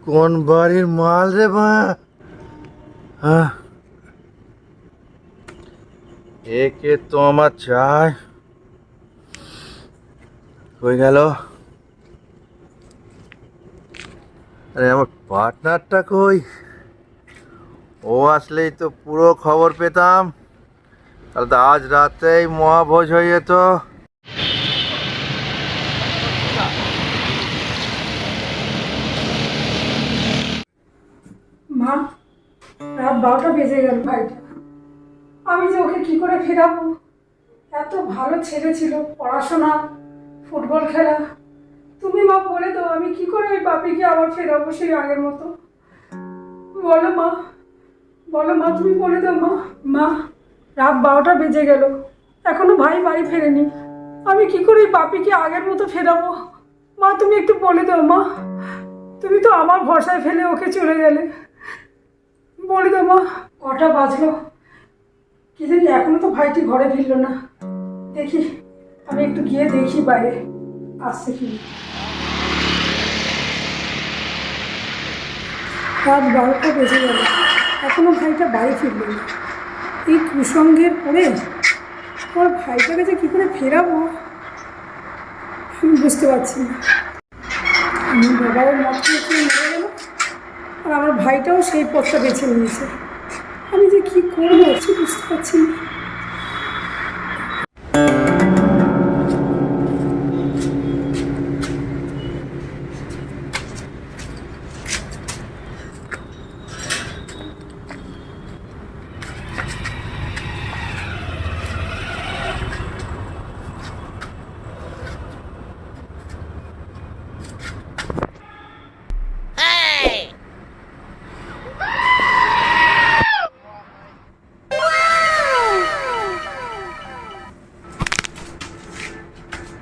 কোন বাড়ির মাল রে মা? হ্যাঁ, একে তো আমার চাই। হয়ে গেল। আরে আমার পার্টনারটা কই? ও আসলেই তো পুরো খবর পেতাম। তাহলে তো আজ রাতেই মহাভোজ হয়ে যেত। মা, রাত 12টা বেজে গেল ভাইটা। আমি যে ওকে কি করে ফেরাবো? এত ভালো ছেলে ছিল, পড়াশোনা, ফুটবল খেলা। তুমি মা বলে দাও, আমি কি করে ওই পাপিকে আবার ফেরাবো সেই আগের মতো? বলো মা, বলো মা, তুমি বলে দাও মা। মা, রাত 12টা বেজে গেল, এখনো ভাই বাড়ি ফেরেনি। আমি কি করে ওই পাপিকে আগের মতো ফেরাবো? মা তুমি একটু বলে দাও মা। তুমি তো আমার ভরসায় ফেলে ওকে চলে গেলে। বলে দাও মা। কটা বাজলো কি জানি, এখনো তো ভাইটি ঘরে ফিরলো না। দেখি, আমি একটু গিয়ে দেখি বাইরে আসছে কি। রাত 12টা বেজে গেল, এখনো ভাইটা বাড়ি ফিরলো না। এই কুসঙ্গের পরে আমার ভাইটাকে যে কি করে ফেরাবো আমি বুঝতে পারছি না। আমার বাবাও মদ খেয়ে খেয়ে মরে গেল, আর আমার ভাইটাও সেই পথটা বেছে নিয়েছে। আমি যে কি করবো বুঝতে পারছি না।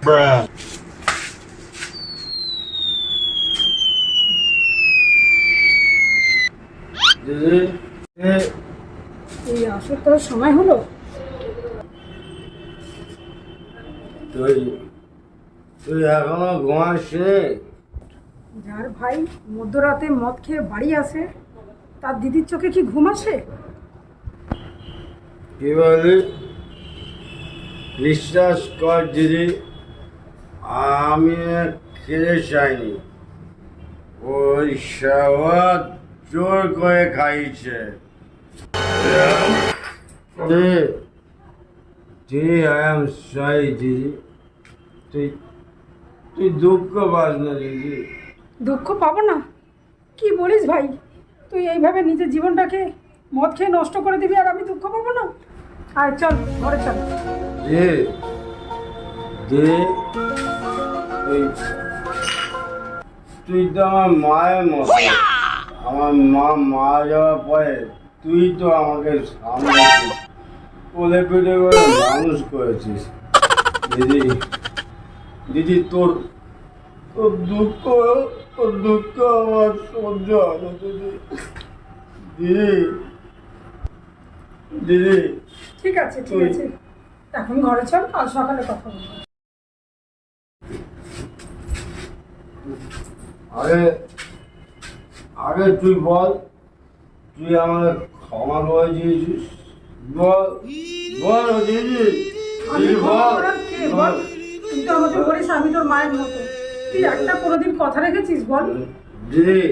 Bruh. এই আসর তোর সময় হলো? তুই তুই এখনো ঘুমাসনি? যার ভাই মধ্যরাতে মদ খেয়ে বাড়ি আসে, তার দিদির চোখে কি ঘুম আসে? কি বলি? বিশ্বাস কর দিদি, আমি খেতে চাইনি। ওই সবাদ জোর করে খাইছে। দিদি, দিদি, আই এম সরি দিদি। তুই তুই দুঃখ পাস না দিদি। দুঃখ পাবো না? কি বলিস ভাই? তুই এইভাবে নিজের জীবনটাকে মদ খেয়ে নষ্ট করে দিবি আর আমি দুঃখ পাবো না? আয় চল ঘরে চল। দিদি, দিদি, তুই তুই তো আমার মায়ের মতো। আমার মা মারা যাওয়ার পরে তুই তো আমাকে সামলেছিস, কোলে পিঠে করে মানুষ করেছিস। দিদি, দিদি, তোর তোর দুঃখ তোর দুঃখ আমার সহ্য হয় না দিদি। দিদি, দিদি, ঠিক আছে ঠিক আছে, এখন ঘরে চল, কাল সকালে কথা বলবো। আগে আগে তুই বল, তুই আমাকে ক্ষমা করে দিয়েছিস? বল, বল দিদি, আমি দিদি ক্ষমা বল, করার কে বল? তুই তো আমাকে বলিস আমি তোর মায়ের মতো। তুই একটা কোনোদিন কথা রেখেছিস বল? দিদি,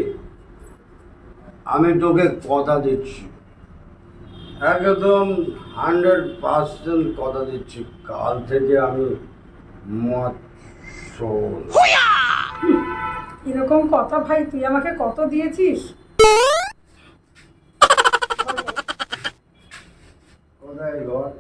আমি তোকে কথা দিচ্ছি, একদম 100% কথা দিচ্ছি, কাল থেকে আমি মদ শোন। এরকম কথা ভাই তুই আমাকে কত দিয়েছিস? কোথায় ঘর?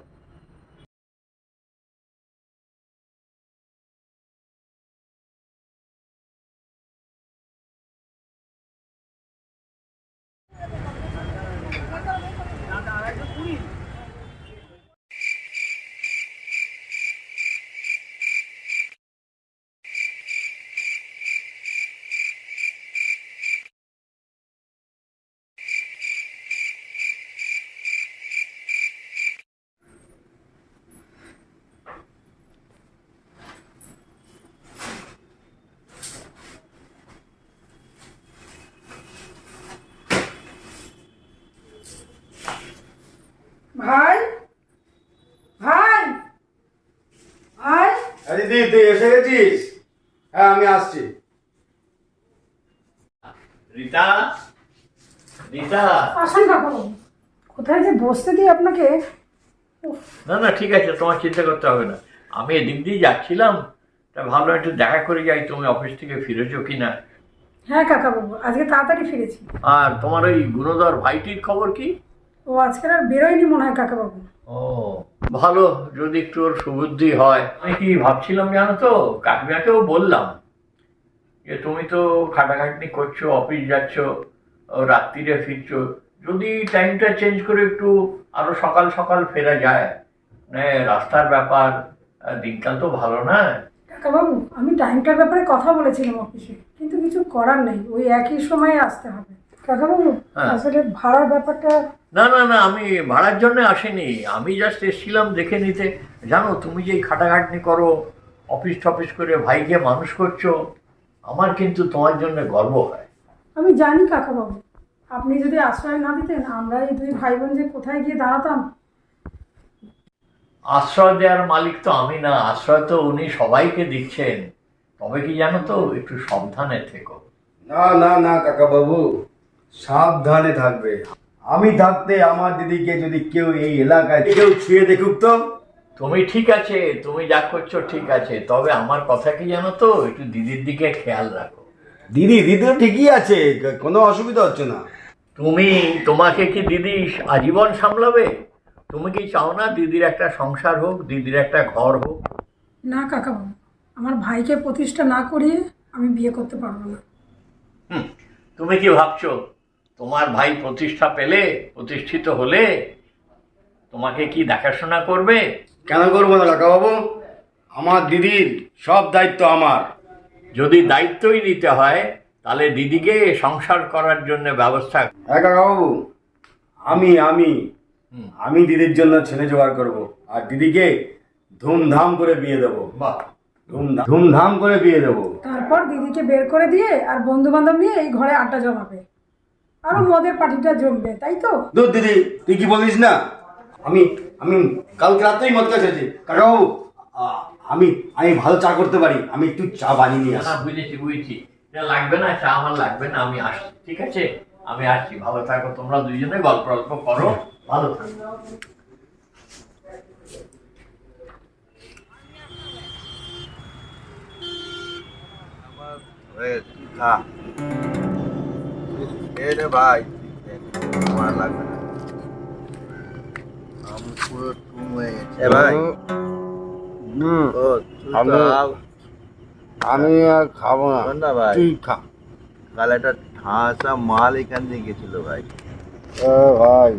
দিদি তুই এসে গেছিস? হ্যাঁ আমি আসছি। রীতা, রীতা। আসেন কাকাবাবু, কোথায় যে বসতে দিই আপনাকে। উফ, না না ঠিক আছে, তোমার চিন্তা করতে হবে না। আমি এদিক দিয়ে যাচ্ছিলাম, তা ভাবলাম একটু দেখা করে যাই, তুমি অফিস থেকে ফিরেছো কিনা। হ্যাঁ কাকাবাবু, আজকে তাড়াতাড়ি ফিরেছি। আর তোমার ওই গুণধর ভাইটির খবর কি? ও আজকাল আর বেরোয়নি মনে হয় কাকাবাবু। ও ভালো, যদি একটু ওর সুবুদ্ধি হয়। আমি কি ভাবছিলাম জানো তো, কাকিমাকেও বললাম যে তুমি তো খাটাখাটনি করছো, অফিস যাচ্ছ, রাত্রিরে ফিরছো, যদি টাইমটা চেঞ্জ করে একটু আরো সকাল সকাল ফেরা যায়। মানে রাস্তার ব্যাপার, দিনকাল তো ভালো না। কাকাবাবু, আমি টাইমটার ব্যাপারে কথা বলেছিলাম অফিসে, কিন্তু কিছু করার নেই, ওই একই সময়ে আসতে হবে। কাকাবাবু, হ্যাঁ। আসলে ভাড়ার ব্যাপারটা। না না না, আমি ভাড়ার জন্য আসিনি, আমি জাস্ট এসেছিলাম দেখে নিতে। জানো তুমি যে এই খাটাখাটনি করো, অফিস টফিস করে ভাইকে মানুষ করছো, আমার কিন্তু তোমার জন্য গর্ব হয়। আমি জানি কাকাবাবু, আপনি যদি আশ্রয় না দিতেন, আমরা এই দুই ভাই বোন যে কোথায় গিয়ে দাঁড়াতাম। আশ্রয় দেওয়ার মালিক তো আমি না, আশ্রয় তো উনি সবাইকে দিচ্ছেন। তবে কি জানো তো, একটু সাবধানে থেকো। না না না কাকা বাবু, সাবধানে থাকবে। আমি থাকতে আমার দিদিকে যদি কেউ এই এলাকায় কেউ ছুঁয়ে দেখুক তো। তুমি ঠিক আছে, তুমি যা করছো ঠিক আছে, তবে আমার কথা কি জানো তো, একটু দিদির দিকে খেয়াল রাখো। দিদি তো ঠিকই আছে, কোনো অসুবিধা হচ্ছে না। তোমাকে কি দিদি আজীবন সামলাবে? তুমি কি চাও না দিদির একটা সংসার হোক, দিদির একটা ঘর হোক? না কাকাবাবু, আমার ভাইকে প্রতিষ্ঠা না করিয়ে আমি বিয়ে করতে পারবো না। তুমি কি ভাবছো তোমার ভাই প্রতিষ্ঠা পেলে, প্রতিষ্ঠিত হলে তোমাকে কি দেখাশোনা করবে? কেন করবো না কাকা বাবু, আমার দিদির সব দায়িত্ব আমার। যদি দায়িত্বই নিতে হয়, তাহলে দিদিকে সংসার করার জন্য ব্যবস্থা। হ্যাঁ কাকা বাবু, আমি আমি আমি দিদির জন্য ছেলে জোগাড় করব, আর দিদিকে ধুমধাম করে বিয়ে দেবো। বাহ, ধুমধাম করে বিয়ে দেবো। তারপর দিদিকে বের করে দিয়ে আর বন্ধু বান্ধব নিয়ে এই ঘরে আড্ডা জমাবে, আরো মদের পার্টিটা জমবে, তাই তো? দূর দিদি, তুই কি বলিস না? আমি আমি কালকে রাতেই মদ খেয়েছি কাকাবাবু। আমি আমি ভালো চা করতে পারি, আমি একটু চা বানিয়ে নিয়ে না আসি। বুঝেছি, এটা লাগবে না, চা আমার লাগবে না, আমি আসছি। ঠিক আছে, আমি আসছি। ভালো থাকো, তোমরা দুইজনে গল্প গল্প করো, ভালো থাকো। ভাই আমার লাগবে না, আমি পুরো টুম হয়ে গেছে ভাই। ও তুই তো আমি আর খাবো না, শোন না ভাই, তুই খা। কাল একটা ঠাসা মাল এখান দিয়ে গেছিল ভাই। ও ভাই,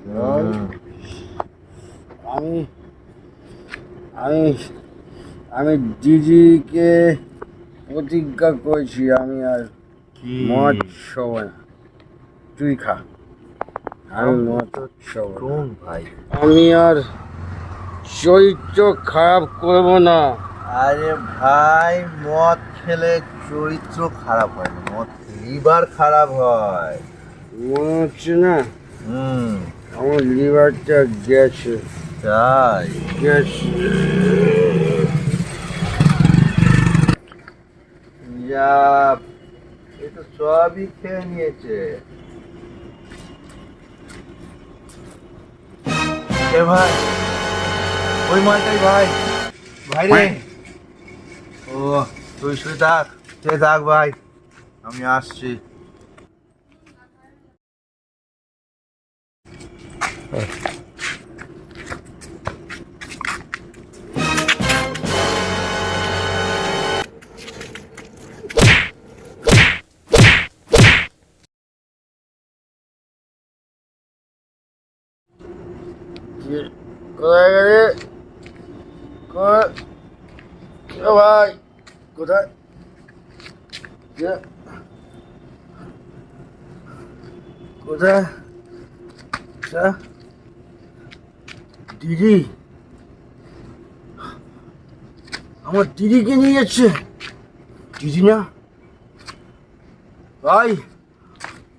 হুম। আমি আমি আমি দিদিকে প্রতিজ্ঞা করেছি আমি আর কি? মদ খাবো না, তুই খা। আমি মদ খাবো না। টুম ভাই, আমি আর চরিত্র খারাপ করবো না। আরে ভাই মদ খেলে চরিত্র খারাপ হয় না, মদ লিভার খারাপ হয়। মনে হচ্ছে না হুম, আমার লিভারটা গেছে, তাই গেছে। যা এ তো সবই খেয়ে নিয়েছে। এ ভাই, ওই মালটাই ভাই, ভাই রে। ও তুই শুয়ে থাক, ভাই, আমি আসছি। কোথায় গেলে? ভাই কোথায়? কোথায়? দিদি, আমার দিদিকে নিয়ে যাচ্ছে। দিদি না ভাই,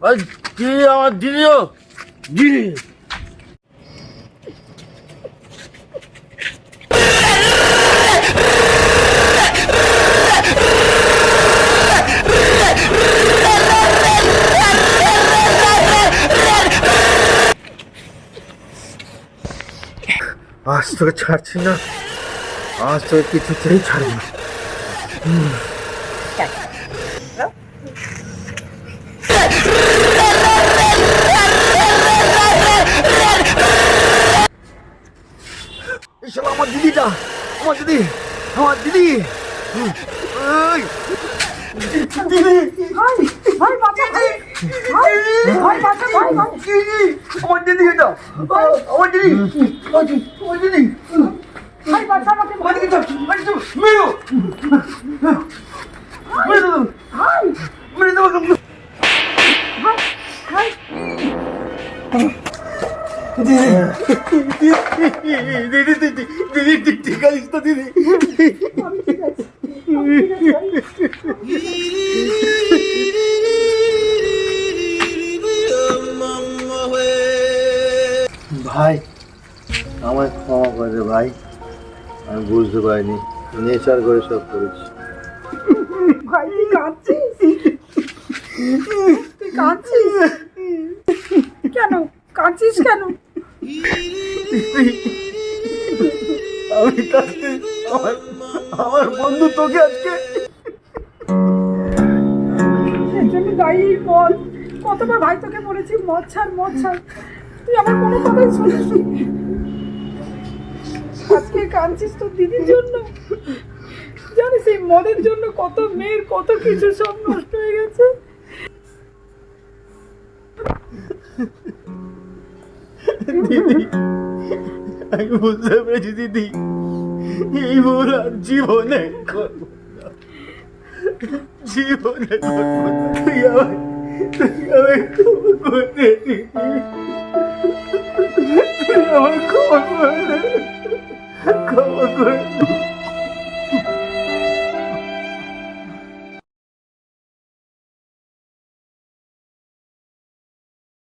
ভাই দিদি, আমার দিদিও দিদি। আজ তোকে ছাড়ছি না, আজ তোকে কিছুতেই ছাড়বো না। এসব আমার দিদিটা, আমার দিদি, আমার দিদি। এই, দিদি, ভাই ভাই বাঁচা ভাই ভাই ভাই বাঁচা ভাই ভাই দিদি, আমার দিদি এটা, আমার দিদি, আমার দিদি, ভাই বাঁচা আমাকে আমার দিদি, মেরো, মেরে দেবো, ভাই মেরে দেবো। ভাই ভাই দিদি, দিদি, দিদি, দিদি, ঠিক আছিস তো দিদি? আমি ঠিক আছি আমি ঠিক আছি ভাই। ভাই আমায় ক্ষমা করে দে ভাই, আমি বুঝতে পারিনি, নেচার করে সব করেছি। ভাই তুই কাঁদছিস, তুই কাঁদছিস কেন, কাঁদছিস কেন? আমি কাঁদতে, আমার বন্ধু তোকে আজকে এর জন্য দায়ী মদ। কতবার ভাই তোকে বলেছি মদ ছাড় মদ ছাড়, তুই আমার কোনো কথাই শুনিস নি। আজকে কাঁদছিস তোর দিদির জন্য। জানিস এই মদের জন্য কত মেয়ের কত কিছু সব নষ্ট হয়ে গেছে। দিদি, আমি বুঝতে পেরেছি দিদি, এই ভুল আর জীবনে করবো না, জীবনে করবো না। তুই আমায় ক্ষমা করে দে দিদি, তুই আমায় ক্ষমা করে দে, ক্ষমা করে দে।